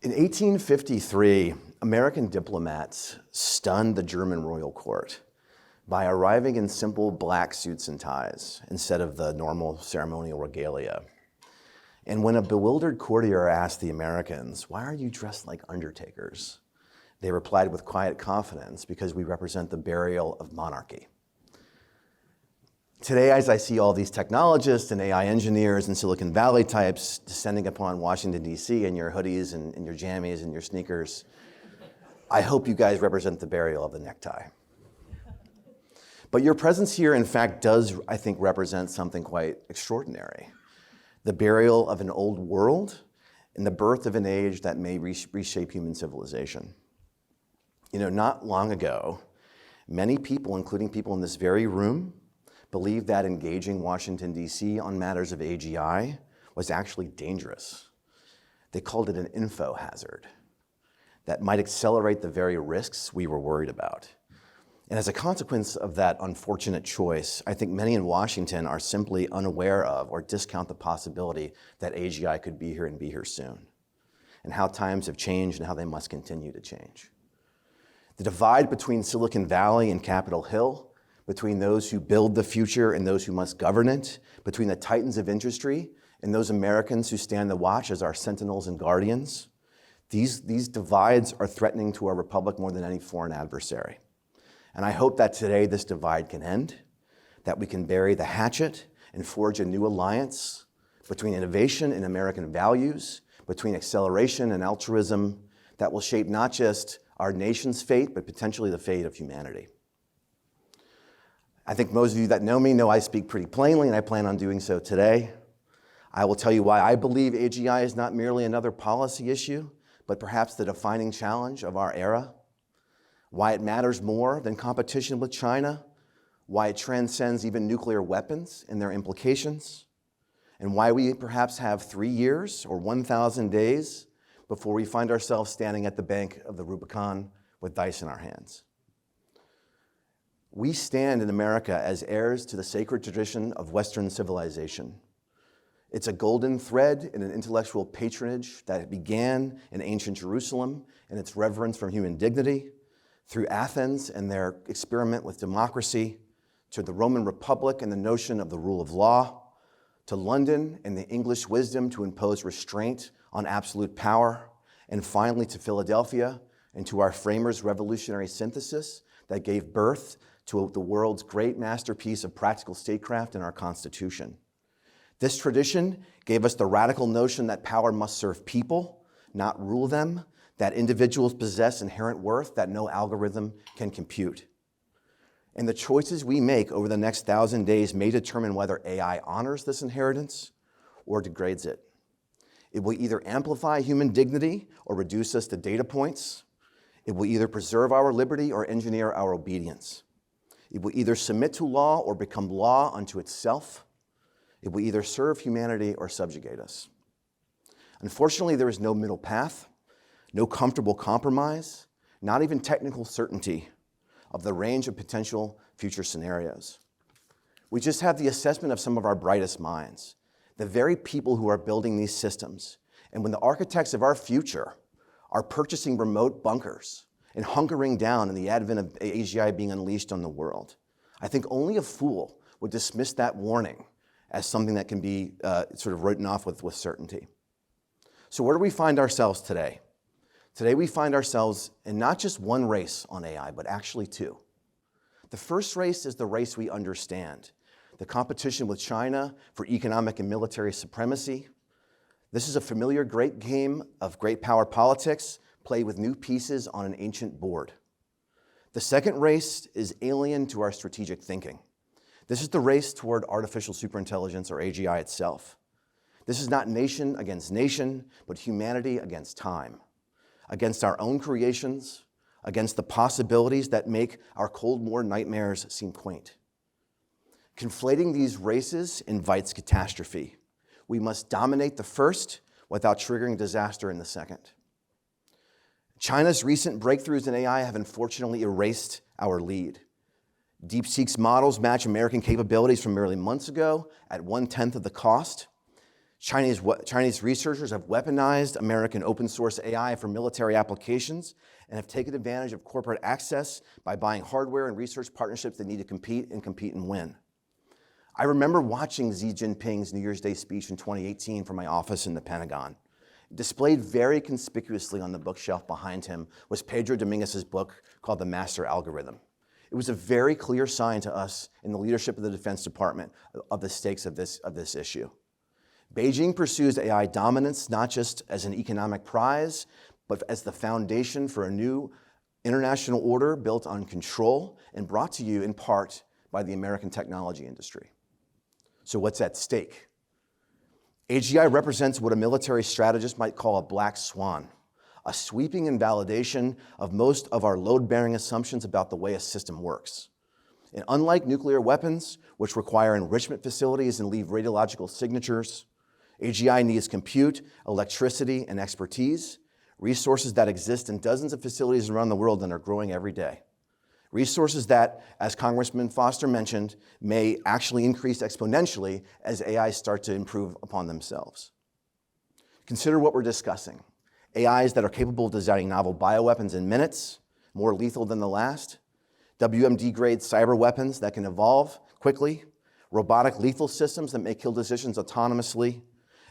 In 1853, American diplomats stunned the German royal court by arriving in simple black suits and ties instead of the normal ceremonial regalia. And when a bewildered courtier asked the Americans, "Why are you dressed like undertakers?" they replied with quiet confidence, "Because we represent the burial of monarchy." Today, as I see all these technologists and AI engineers and Silicon Valley types descending upon Washington, D.C. in your hoodies and your jammies and your sneakers, I hope you guys represent the burial of the necktie. But your presence here, in fact, does, I think, represent something quite extraordinary. The burial of an old world and the birth of an age that may reshape human civilization. You know, not long ago, many people, including people in this very room, believed that engaging Washington, D.C. on matters of AGI was actually dangerous. They called it an info hazard that might accelerate the very risks we were worried about. And as a consequence of that unfortunate choice, I think many in Washington are simply unaware of or discount the possibility that AGI could be here and be here soon, and how times have changed and how they must continue to change. The divide between Silicon Valley and Capitol Hill, between those who build the future and those who must govern it, between the titans of industry and those Americans who stand the watch as our sentinels and guardians, these divides are threatening to our republic more than any foreign adversary. And I hope that today this divide can end, that we can bury the hatchet and forge a new alliance between innovation and American values, between acceleration and altruism that will shape not just our nation's fate, but potentially the fate of humanity. I think most of you that know me know I speak pretty plainly, and I plan on doing so today. I will tell you why I believe AGI is not merely another policy issue, but perhaps the defining challenge of our era, why it matters more than competition with China, why it transcends even nuclear weapons and their implications, and why we perhaps have 3 years or 1,000 days before we find ourselves standing at the bank of the Rubicon with dice in our hands. We stand in America as heirs to the sacred tradition of Western civilization. It's a golden thread in an intellectual patronage that began in ancient Jerusalem and its reverence for human dignity, through Athens and their experiment with democracy, to the Roman Republic and the notion of the rule of law, to London and the English wisdom to impose restraint on absolute power, and finally to Philadelphia and to our framers' revolutionary synthesis that gave birth to the world's great masterpiece of practical statecraft in our Constitution. This tradition gave us the radical notion that power must serve people, not rule them, that individuals possess inherent worth that no algorithm can compute. And the choices we make over the next 1,000 days may determine whether AI honors this inheritance or degrades it. It will either amplify human dignity or reduce us to data points. It will either preserve our liberty or engineer our obedience. It will either submit to law or become law unto itself. It will either serve humanity or subjugate us. Unfortunately, there is no middle path, no comfortable compromise, not even technical certainty of the range of potential future scenarios. We just have the assessment of some of our brightest minds, the very people who are building these systems. And when the architects of our future are purchasing remote bunkers and hunkering down in the advent of AGI being unleashed on the world, I think only a fool would dismiss that warning as something that can be sort of written off with certainty. So where do we find ourselves today? Today we find ourselves in not just one race on AI, but actually two. The first race is the race we understand, the competition with China for economic and military supremacy. This is a familiar great game of great power politics, played with new pieces on an ancient board. The second race is alien to our strategic thinking. This is the race toward artificial superintelligence, or AGI itself. This is not nation against nation, but humanity against time, against our own creations, against the possibilities that make our Cold War nightmares seem quaint. Conflating these races invites catastrophe. We must dominate the first without triggering disaster in the second. China's recent breakthroughs in AI have unfortunately erased our lead. DeepSeek's models match American capabilities from merely months ago at 1/10 of the cost. Chinese researchers have weaponized American open source AI for military applications and have taken advantage of corporate access by buying hardware and research partnerships that need to compete and win. I remember watching Xi Jinping's New Year's Day speech in 2018 from my office in the Pentagon. Displayed very conspicuously on the bookshelf behind him was Pedro Dominguez's book called The Master Algorithm. It was a very clear sign to us in the leadership of the Defense Department of the stakes of this issue. Beijing pursues AI dominance not just as an economic prize, but as the foundation for a new international order built on control and brought to you in part by the American technology industry. So what's at stake? AGI represents what a military strategist might call a black swan, a sweeping invalidation of most of our load-bearing assumptions about the way a system works. And unlike nuclear weapons, which require enrichment facilities and leave radiological signatures, AGI needs compute, electricity, and expertise, resources that exist in dozens of facilities around the world and are growing every day. Resources that, as Congressman Foster mentioned, may actually increase exponentially as AI start to improve upon themselves. Consider what we're discussing. AIs that are capable of designing novel bioweapons in minutes, more lethal than the last, WMD-grade cyber weapons that can evolve quickly, robotic lethal systems that make kill decisions autonomously,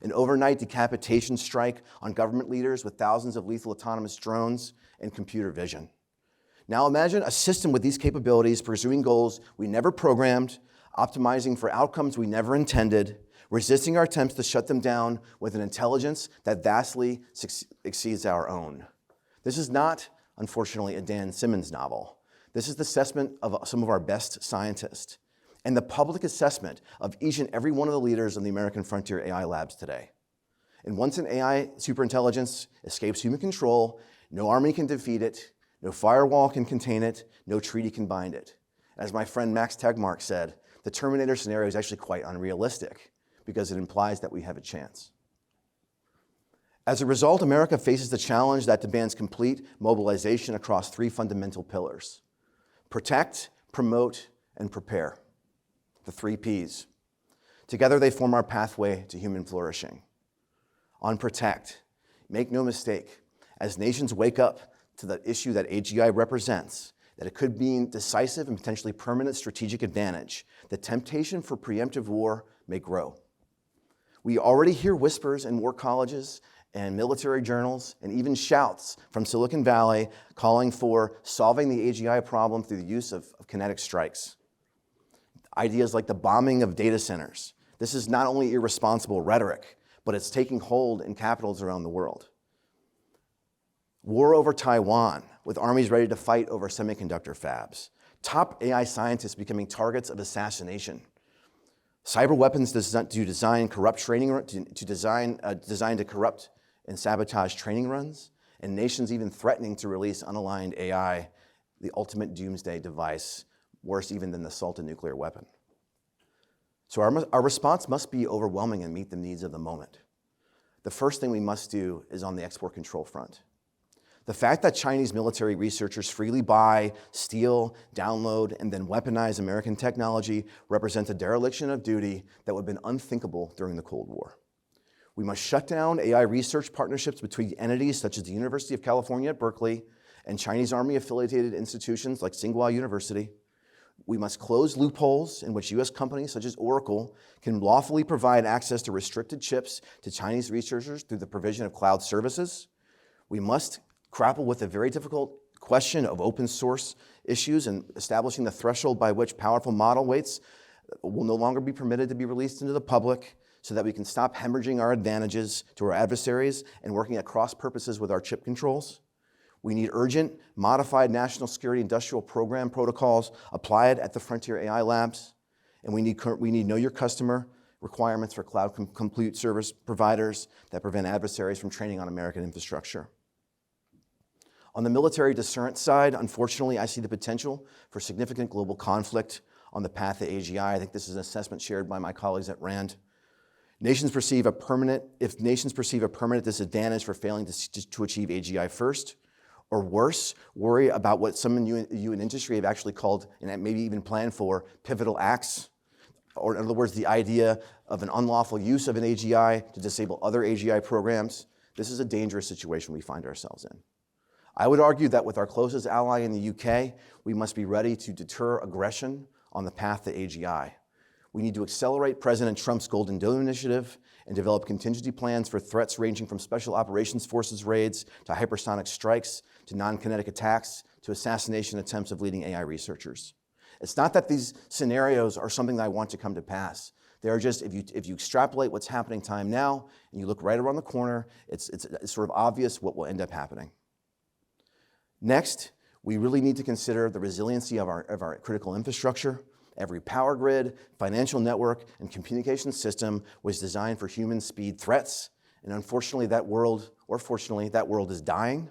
an overnight decapitation strike on government leaders with thousands of lethal autonomous drones and computer vision. Now imagine a system with these capabilities pursuing goals we never programmed, optimizing for outcomes we never intended, resisting our attempts to shut them down with an intelligence that vastly exceeds our own. This is not, unfortunately, a Dan Simmons novel. This is the assessment of some of our best scientists and the public assessment of each and every one of the leaders in the American frontier AI labs today. And once an AI superintelligence escapes human control, no army can defeat it, no firewall can contain it, no treaty can bind it. As my friend Max Tegmark said, the Terminator scenario is actually quite unrealistic because it implies that we have a chance. As a result, America faces the challenge that demands complete mobilization across three fundamental pillars: protect, promote, and prepare. The three Ps. Together they form our pathway to human flourishing. On protect, make no mistake, as nations wake up to the issue that AGI represents, that it could mean decisive and potentially permanent strategic advantage, the temptation for preemptive war may grow. We already hear whispers in war colleges and military journals and even shouts from Silicon Valley calling for solving the AGI problem through the use of kinetic strikes. Ideas like the bombing of data centers. This is not only irresponsible rhetoric, but it's taking hold in capitals around the world. War over Taiwan, with armies ready to fight over semiconductor fabs. Top AI scientists becoming targets of assassination. Cyber weapons designed to corrupt and sabotage training runs, and nations even threatening to release unaligned AI, the ultimate doomsday device, worse even than the assault nuclear weapon. So our response must be overwhelming and meet the needs of the moment. The first thing we must do is on the export control front. The fact that Chinese military researchers freely buy, steal, download, and then weaponize American technology represents a dereliction of duty that would have been unthinkable during the Cold War. We must shut down AI research partnerships between entities such as the University of California at Berkeley and Chinese Army-affiliated institutions like Tsinghua University. We must close loopholes in which U.S. companies such as Oracle can lawfully provide access to restricted chips to Chinese researchers through the provision of cloud services. We must grapple with the very difficult question of open source issues and establishing the threshold by which powerful model weights will no longer be permitted to be released into the public so that we can stop hemorrhaging our advantages to our adversaries and working at cross purposes with our chip controls. We need urgent, modified national security industrial program protocols applied at the frontier AI labs. And we need know your customer requirements for cloud compute service providers that prevent adversaries from training on American infrastructure. On the military deterrence side, unfortunately, I see the potential for significant global conflict on the path to AGI. I think this is an assessment shared by my colleagues at RAND. If nations perceive a permanent disadvantage for failing to achieve AGI first, or worse, worry about what some of you in industry have actually called, and maybe even planned for, pivotal acts, or in other words, the idea of an unlawful use of an AGI to disable other AGI programs, this is a dangerous situation we find ourselves in. I would argue that with our closest ally in the UK, we must be ready to deter aggression on the path to AGI. We need to accelerate President Trump's Golden Dome initiative and develop contingency plans for threats ranging from special operations forces raids to hypersonic strikes to non-kinetic attacks to assassination attempts of leading AI researchers. It's not that these scenarios are something that I want to come to pass. They are just, if you extrapolate what's happening time now and you look right around the corner, it's sort of obvious what will end up happening. Next, we really need to consider the resiliency of our critical infrastructure. Every power grid, financial network, and communication system was designed for human speed threats, and unfortunately that world, or fortunately, that world is dying.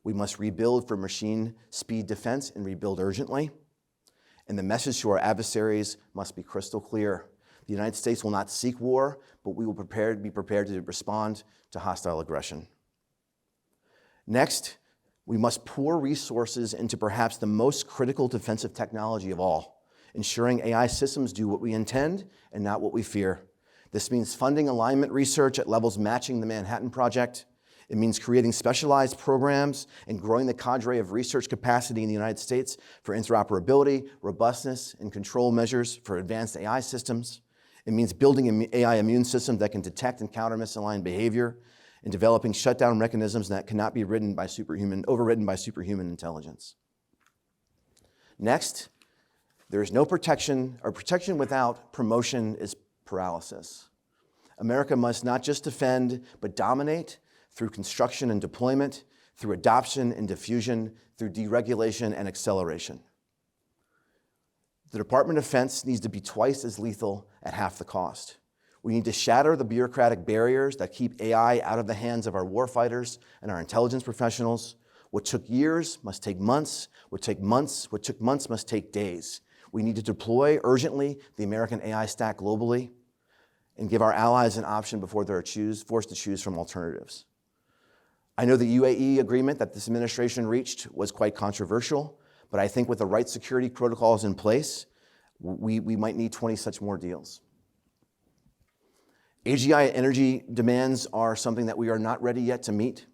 We must rebuild for machine speed defense and rebuild urgently. And the message to our adversaries must be crystal clear. The United States will not seek war, but we will be prepared to respond to hostile aggression. Next, we must pour resources into perhaps the most critical defensive technology of all, ensuring AI systems do what we intend and not what we fear. This means funding alignment research at levels matching the Manhattan Project. It means creating specialized programs and growing the cadre of research capacity in the United States for interoperability, robustness, and control measures for advanced AI systems. It means building an AI immune system that can detect and counter misaligned behavior and developing shutdown mechanisms that cannot be overridden by superhuman intelligence. Next, there is no protection, or protection without promotion is paralysis. America must not just defend, but dominate through construction and deployment, through adoption and diffusion, through deregulation and acceleration. The Department of Defense needs to be twice as lethal at half the cost. We need to shatter the bureaucratic barriers that keep AI out of the hands of our warfighters and our intelligence professionals. What took years must take months. What took months must take days. We need to deploy urgently the American AI stack globally and give our allies an option before they're forced to choose from alternatives. I know the UAE agreement that this administration reached was quite controversial, but I think with the right security protocols in place, we might need 20 such more deals. AGI energy demands are something that we are not ready yet to meet.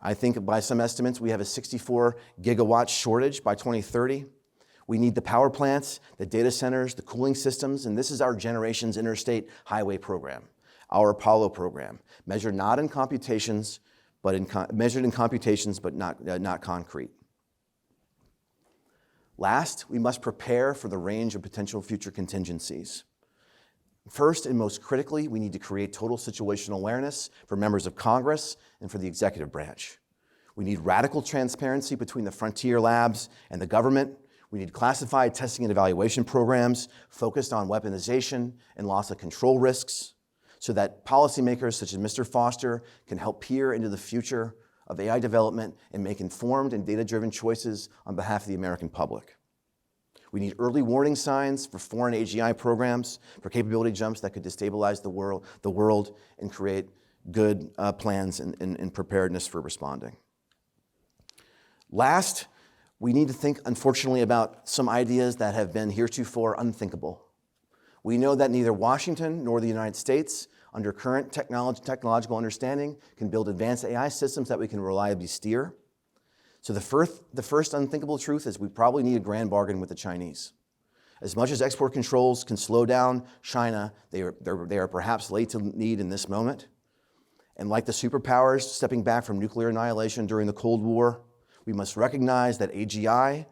I think by some estimates, we have a 64 gigawatt shortage by 2030. We need the power plants, the data centers, the cooling systems, and this is our generation's interstate highway program, our Apollo program, measured in computations, but not concrete. Last, we must prepare for the range of potential future contingencies. First and most critically, we need to create total situational awareness for members of Congress and for the executive branch. We need radical transparency between the frontier labs and the government. We need classified testing and evaluation programs focused on weaponization and loss of control risks so that policymakers such as Mr. Foster can help peer into the future of AI development and make informed and data-driven choices on behalf of the American public. We need early warning signs for foreign AGI programs, for capability jumps that could destabilize the world and create good plans and preparedness for responding. Last, we need to think, unfortunately, about some ideas that have been heretofore unthinkable. We know that neither Washington nor the United States, under current technological understanding, can build advanced AI systems that we can reliably steer. So the first unthinkable truth is we probably need a grand bargain with the Chinese. As much as export controls can slow down China, they are perhaps late to need in this moment. And like the superpowers stepping back from nuclear annihilation during the Cold War, we must recognize that AGI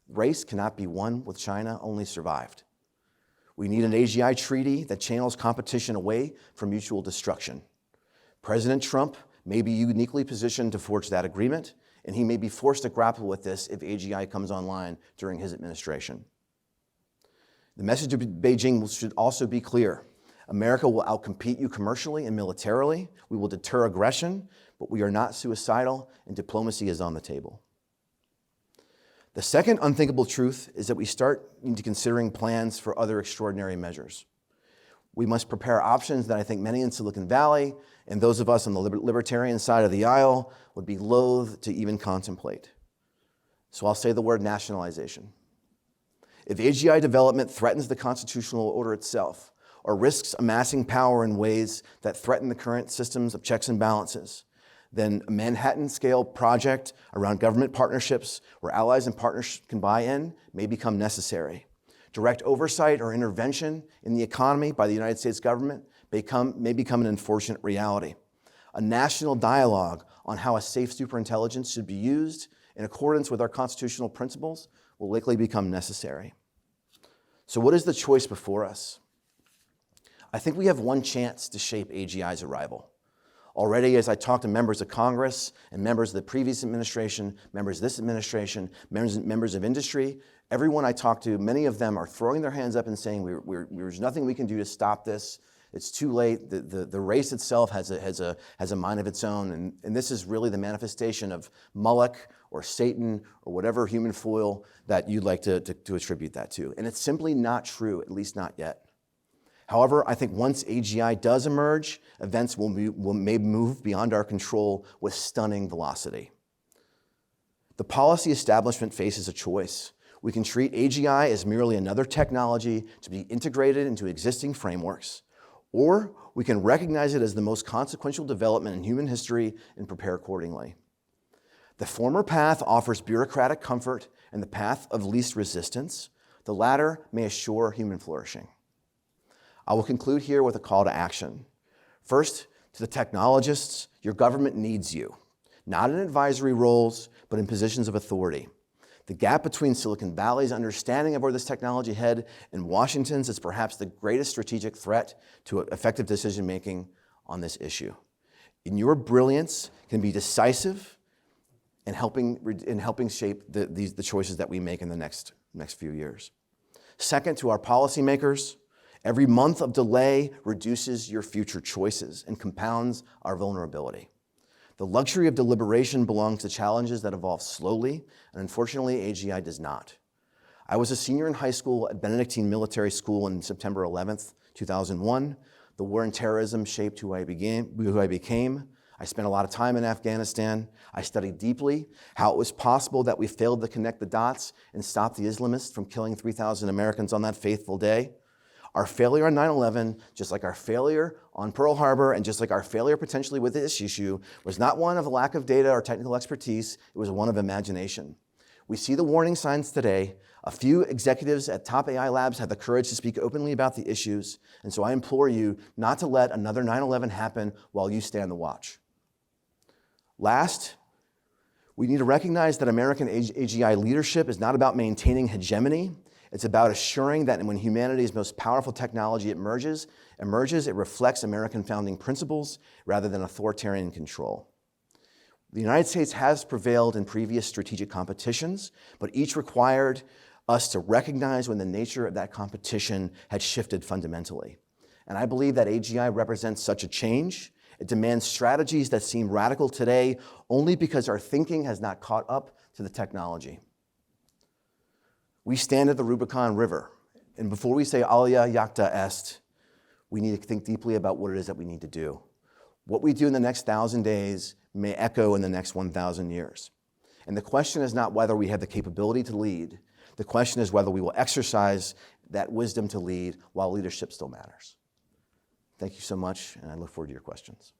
race cannot be won with China only survived. We need an AGI treaty that channels competition away from mutual destruction. President Trump may be uniquely positioned to forge that agreement, and he may be forced to grapple with this if AGI comes online during his administration. The message of Beijing should also be clear. America will outcompete you commercially and militarily. We will deter aggression, but we are not suicidal, and diplomacy is on the table. The second unthinkable truth is that we start into considering plans for other extraordinary measures. We must prepare options that I think many in Silicon Valley and those of us on the libertarian side of the aisle would be loath to even contemplate. So I'll say the word nationalization. If AGI development threatens the constitutional order itself, or risks amassing power in ways that threaten the current systems of checks and balances, then a Manhattan-scale project around government partnerships where allies and partners can buy in may become necessary. Direct oversight or intervention in the economy by the United States government may become an unfortunate reality. A national dialogue on how a safe superintelligence should be used in accordance with our constitutional principles will likely become necessary. So what is the choice before us? I think we have one chance to shape AGI's arrival. Already, as I talk to members of Congress and members of the previous administration, members of this administration, members of industry, everyone I talk to, many of them are throwing their hands up and saying, there's nothing we can do to stop this. It's too late. The race itself has a mind of its own, and this is really the manifestation of Moloch or Satan or whatever human foil that you'd like to attribute that to. And it's simply not true, at least not yet. However, I think once AGI does emerge, events may move beyond our control with stunning velocity. The policy establishment faces a choice. We can treat AGI as merely another technology to be integrated into existing frameworks, or we can recognize it as the most consequential development in human history and prepare accordingly. The former path offers bureaucratic comfort and the path of least resistance. The latter may assure human flourishing. I will conclude here with a call to action. First, to the technologists, your government needs you, not in advisory roles, but in positions of authority. The gap between Silicon Valley's understanding of where this technology head and Washington's is perhaps the greatest strategic threat to effective decision-making on this issue. And your brilliance can be decisive in helping shape the choices that we make in the next few years. Second, to our policymakers, every month of delay reduces your future choices and compounds our vulnerability. The luxury of deliberation belongs to challenges that evolve slowly, and unfortunately, AGI does not. I was a senior in high school at Benedictine Military School on September 11th, 2001. The war and terrorism shaped who I became. I spent a lot of time in Afghanistan. I studied deeply how it was possible that we failed to connect the dots and stop the Islamists from killing 3,000 Americans on that fateful day. Our failure on 9/11, just like our failure on Pearl Harbor, and just like our failure potentially with this issue, was not one of a lack of data or technical expertise, it was one of imagination. We see the warning signs today. A few executives at top AI labs have the courage to speak openly about the issues, and so I implore you not to let another 9/11 happen while you stand the watch. Last, we need to recognize that American AGI leadership is not about maintaining hegemony. It's about assuring that when humanity's most powerful technology emerges, it reflects American founding principles rather than authoritarian control. The United States has prevailed in previous strategic competitions, but each required us to recognize when the nature of that competition had shifted fundamentally. And I believe that AGI represents such a change. It demands strategies that seem radical today only because our thinking has not caught up to the technology. We stand at the Rubicon River, and before we say alia jacta est, we need to think deeply about what it is that we need to do. What we do in the next 1,000 days may echo in the next 1,000 years. And the question is not whether we have the capability to lead. The question is whether we will exercise that wisdom to lead while leadership still matters. Thank you so much, and I look forward to your questions.